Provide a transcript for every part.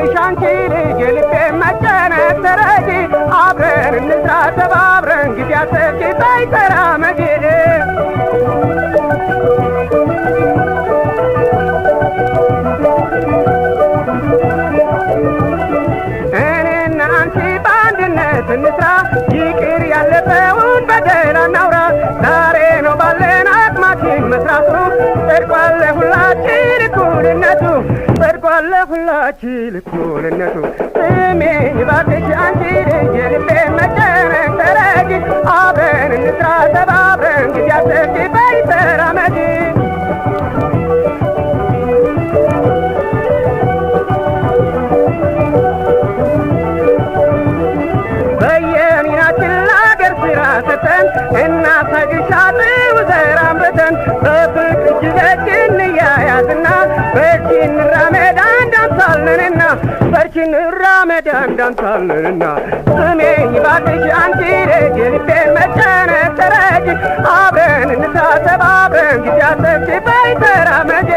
እባክሽ አንቺ ልጅ የልቤ መጨነቅ ተረጂ አብረን እንስራ ተባብረን ጊዜ አሰብኪ ባይሰራ መቼ እኔና አንቺ በአንድነት እንስራ ይቅር ያለፈውን በደል አናውራ ዛሬ ነው ባለን አቅማችን መስራቱ ጽድቋን ለሁላችን እኩልነቱ ጽድቋን ለሁላችን እኩልነቱ ስሜኝ እባክሽ አንቺ ልጅ የልቤ መጨነቅ ተረጂ አብረን እንስራ ተባብረን ጊዜ አሰብኪ ባይሰራ መቼ በየሚናችን ለአገር ስራ ሰተን እናሳግሻለን ዘር አምርተን በፍቅር እጅ ለእጅ እንያያዝና በርቺ እንራመድ አንድ አምሳለንና በርቺ እንራመድ አንድ አምሳለንና ስሜኝ እባክሽ አንቺ ልጅ የልቤ መጨነቅ ተረጂ አብረን እንስራ ተባብረን ጊዜ አሰብኪ ባይሰራ መቼ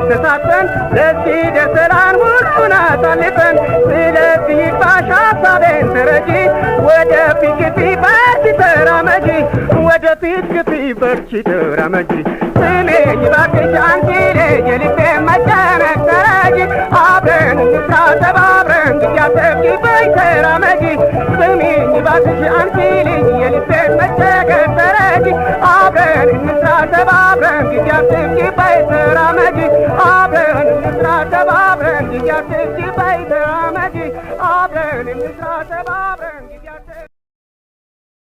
ተሳትፈን ለዚህ ደርሰናል ሁሉን አሳልፈን ስለዚህ ይግባሽ ሀሳቤን ተረጂ ወደፊት ግፊ በርቺ ተራመጂ ወደፊት ግፊ በርቺ ተራመጂ ስሜኝ እባክሽ አንቺ ልጅ የልቤ መጨነቅ ተረጂ አብረን እንስራ ተባብረን ጊዜ አሰብኪ ባይሰራ መቼ ስሜኝ እባክሽ አንቺ ልጅ የልቤ መጨነቅ ተረጂ አብረን እንስራ ተባብረን ጊዜ አሰብኪ ባይሰራ መቼ አብረን እንስራ ተባብረን ጊዜ አሰብኪ ባይሰራ መቼ አብረን እንስራ ተባብረን